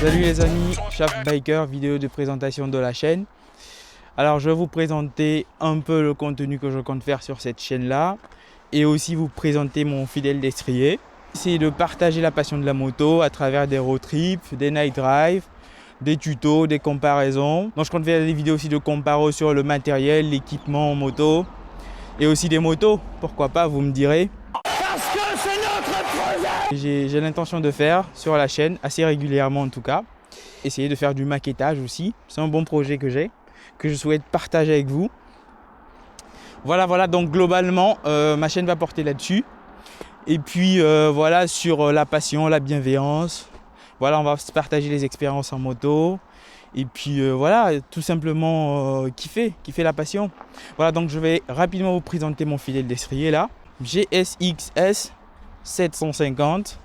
Salut les amis, ShaftBiker, vidéo de présentation de la chaîne. Alors je vais vous présenter un peu le contenu que je compte faire sur cette chaîne là et aussi vous présenter mon fidèle destrier. C'est de partager la passion de la moto à travers des road trips, des night drives, des tutos, des comparaisons. Donc je compte faire des vidéos aussi de comparo sur le matériel, l'équipement en moto et aussi des motos, pourquoi pas, vous me direz. Parce que c'est notre projet. J'ai l'intention de faire sur la chaîne, assez régulièrement en tout cas. Essayer de faire du maquettage aussi, c'est un bon projet que j'ai, que je souhaite partager avec vous. Voilà, donc globalement, ma chaîne va porter là-dessus. Et puis voilà, sur la passion, la bienveillance. Voilà, on va se partager les expériences en moto. Et puis voilà, tout simplement kiffer la passion. Voilà, donc je vais rapidement vous présenter mon fidèle destrier là. GSX-S750,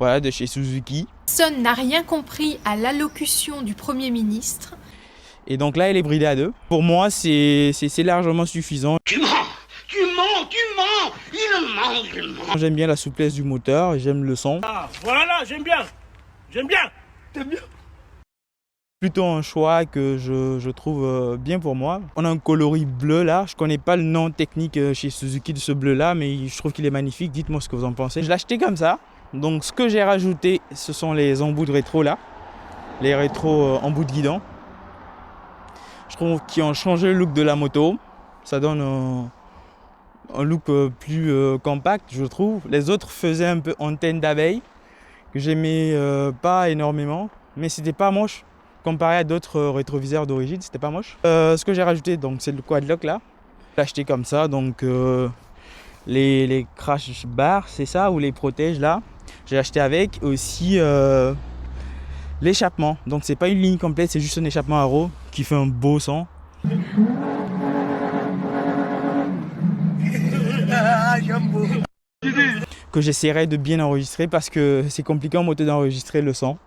voilà, de chez Suzuki. Personne n'a rien compris à l'allocution du Premier ministre. Et donc là, elle est bridée à deux. Pour moi, c'est largement suffisant. Tu mens, il ment. J'aime bien la souplesse du moteur, j'aime le son. Ah, voilà, j'aime bien. T'aimes bien. Plutôt un choix que je trouve bien pour moi. On a un coloris bleu là, je connais pas le nom technique chez Suzuki de ce bleu là, mais je trouve qu'il est magnifique. Dites-moi ce que vous en pensez. Je l'ai acheté comme ça. Donc ce que j'ai rajouté, ce sont les embouts de rétro là, les rétros embouts de guidon. Je trouve qu'ils ont changé le look de la moto. Ça donne un look plus compact, je trouve. Les autres faisaient un peu antenne d'abeille, que j'aimais pas énormément, mais c'était pas moche. Comparé à d'autres rétroviseurs d'origine, c'était pas moche. Ce que j'ai rajouté, donc c'est le quadlock là. J'ai acheté comme ça, donc les crash bars, c'est ça, ou les protèges là. J'ai acheté avec aussi l'échappement. Donc c'est pas une ligne complète, c'est juste un échappement à roue qui fait un beau son. Que j'essaierai de bien enregistrer parce que c'est compliqué en moto d'enregistrer le son.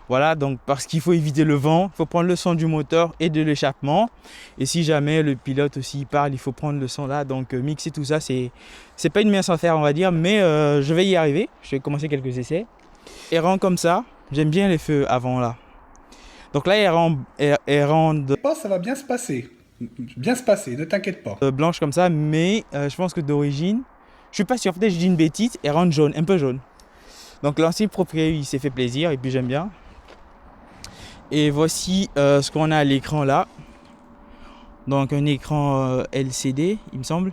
Voilà, donc parce qu'il faut éviter le vent, il faut prendre le son du moteur et de l'échappement. Et si jamais le pilote aussi parle, il faut prendre le son là. Donc mixer tout ça, c'est pas une mince affaire on va dire, mais je vais y arriver. Je vais commencer quelques essais. Elle rend comme ça, j'aime bien les feux avant là. Donc là, elle rend Ça va bien se passer, ne t'inquiète pas. Blanche comme ça, mais je pense que d'origine, je suis pas sûr, peut-être je dis une bêtise, elle rend jaune, un peu jaune. Donc l'ancien propriétaire, il s'est fait plaisir et puis j'aime bien. Et voici ce qu'on a à l'écran là. Donc un écran LCD, il me semble.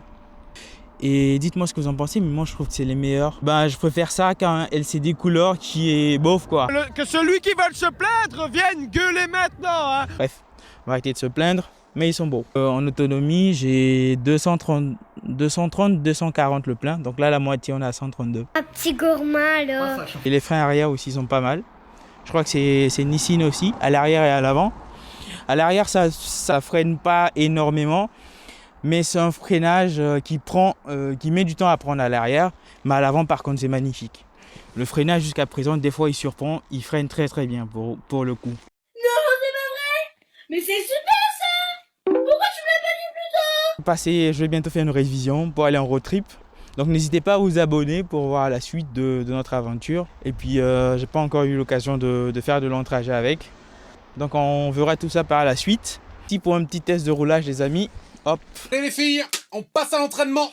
Et dites-moi ce que vous en pensez, mais moi je trouve que c'est les meilleurs. Ben, je préfère ça qu'un LCD couleur qui est bof quoi. Que celui qui veut se plaindre vienne gueuler maintenant, hein. Bref, on va arrêter de se plaindre, mais ils sont beaux. En autonomie, j'ai 230, 240 le plein. Donc là, la moitié, on est à 132. Un petit gourmand alors. Et les freins arrière aussi sont pas mal. Je crois que c'est Nissin aussi, à l'arrière et à l'avant. À l'arrière, ça freine pas énormément, mais c'est un freinage qui met du temps à prendre à l'arrière, mais à l'avant, par contre, c'est magnifique. Le freinage, jusqu'à présent, des fois, il surprend, il freine très très bien pour le coup. Non, c'est pas vrai. Mais c'est super ça. Pourquoi tu me l'as pas dit plus tôt? Je vais bientôt faire une révision pour aller en road trip. Donc n'hésitez pas à vous abonner pour voir la suite de notre aventure. Et puis j'ai pas encore eu l'occasion de faire de long trajet avec. Donc on verra tout ça par la suite. Ici pour un petit test de roulage les amis. Hop. Allez les filles, on passe à l'entraînement.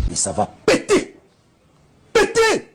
Et ça va péter! Péter!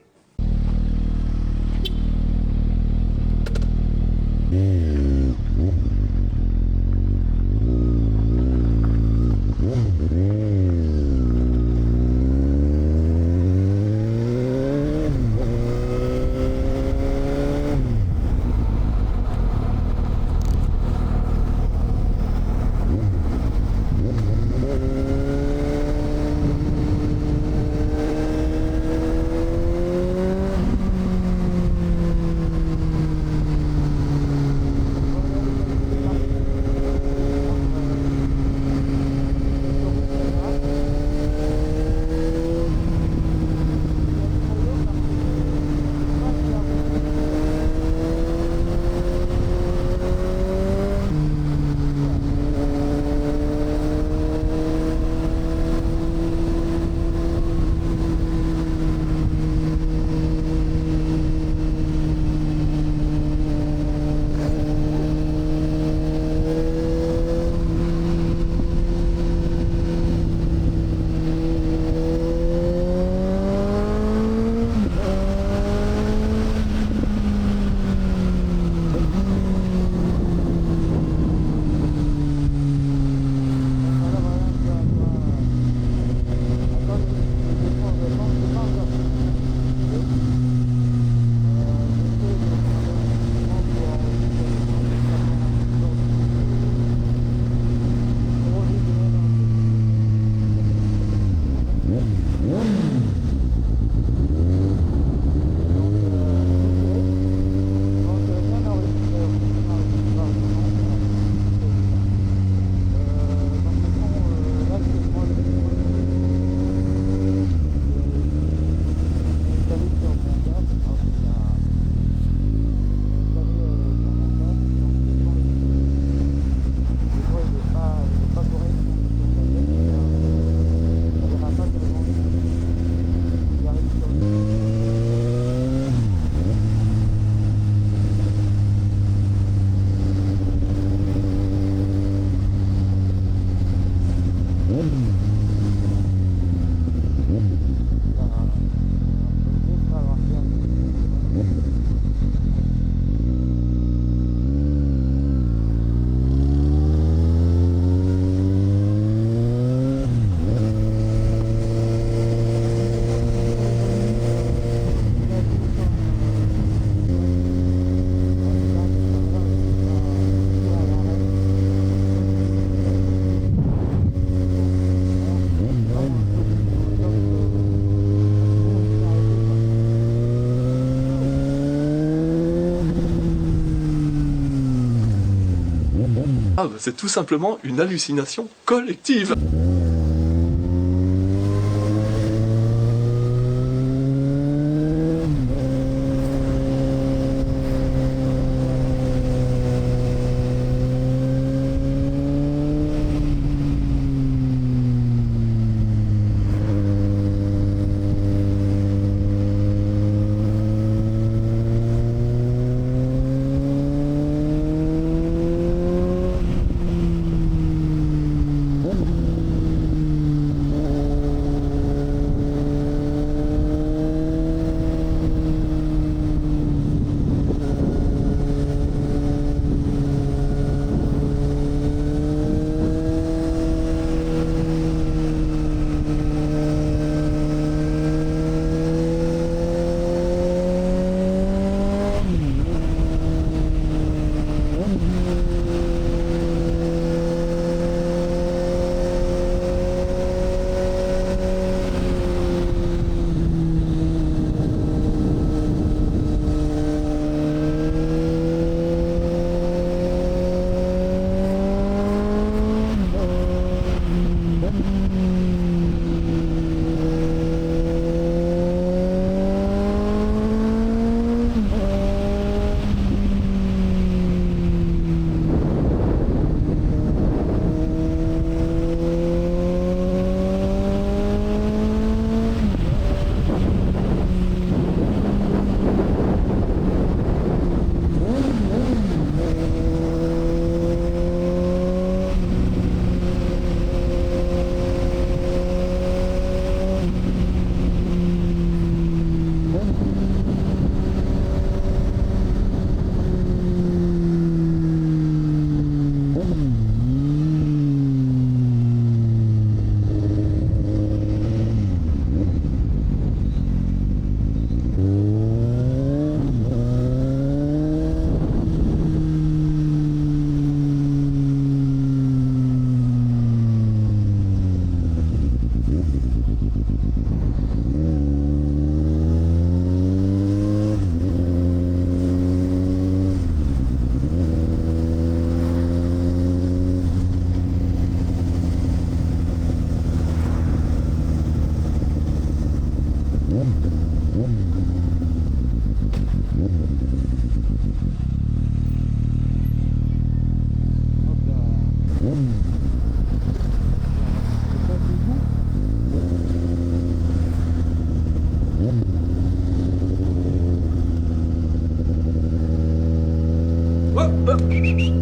C'est tout simplement une hallucination collective.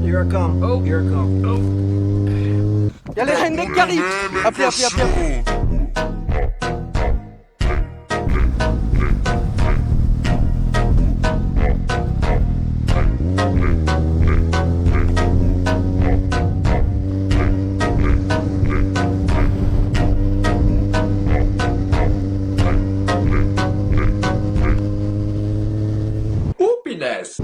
Here I come. Oh, here I come. Oh. Y'a les rednecks qui arrivent. Appelez. Oh, punaise!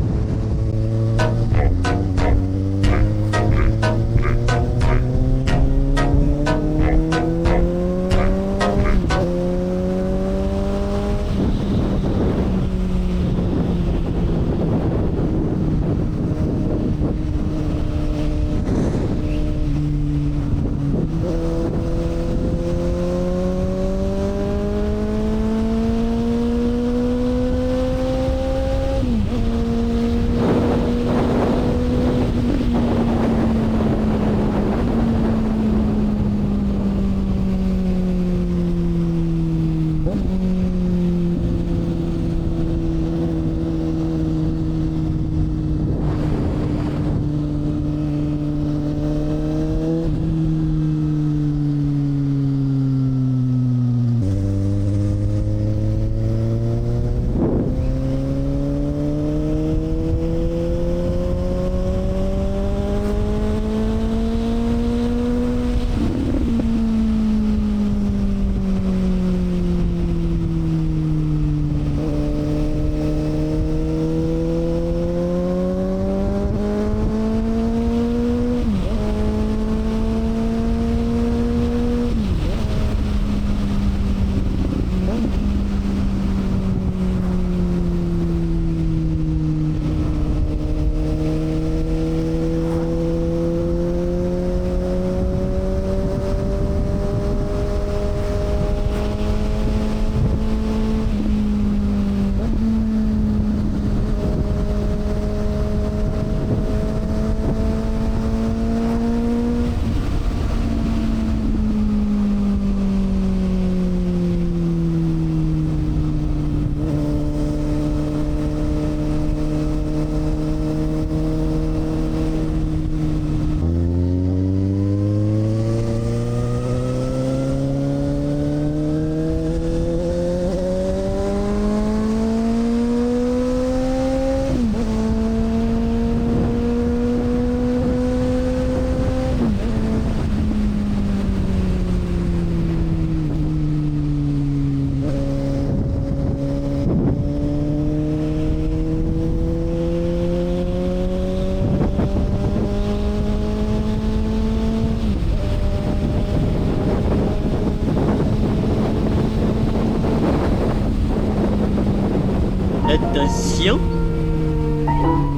Attention.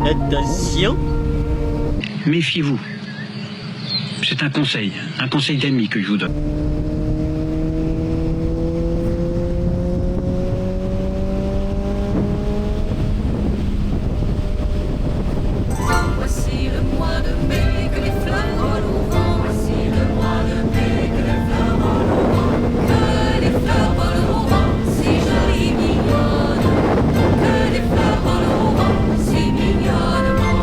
Attention. Méfiez-vous. C'est un conseil d'ami que je vous donne. Voici le mois de mai que les fleurs volent au vent. Voici le mois de mai que les fleurs volent au vent. Que les fleurs volent au vent, si jolies, mignonnes. Que les fleurs volent au vent, si mignonnement.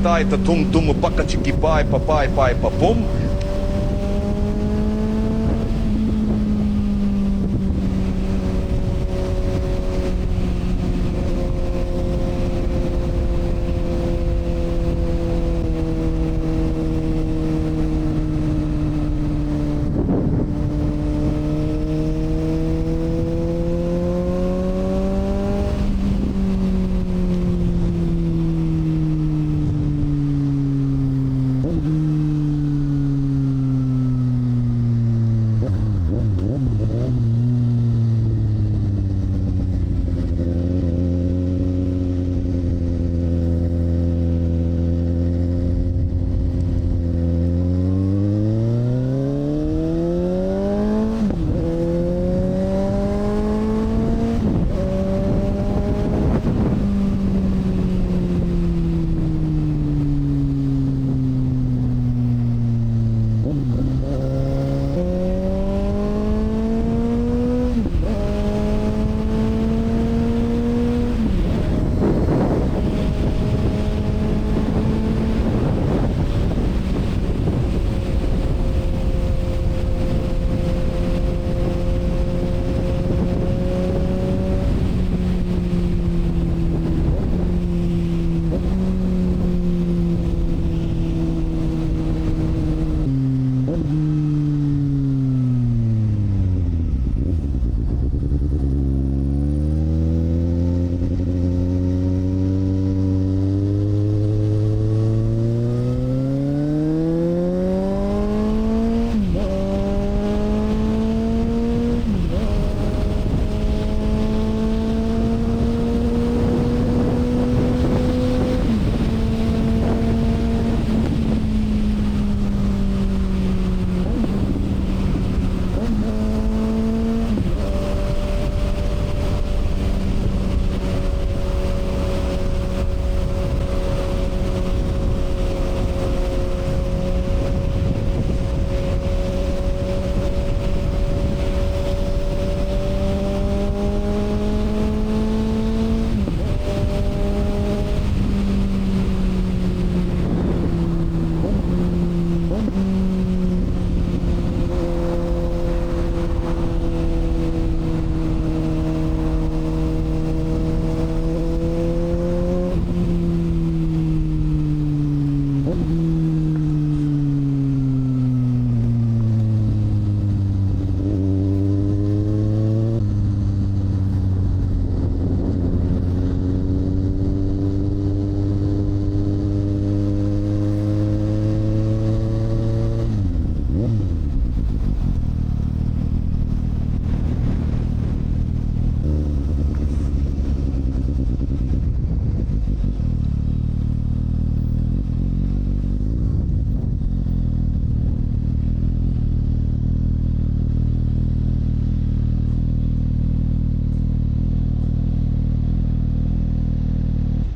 Tai tum tum paka chiki pai pa pum.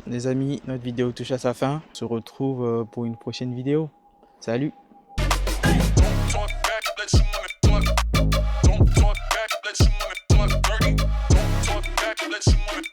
Les amis, notre vidéo touche à sa fin. On se retrouve pour une prochaine vidéo. Salut! Let you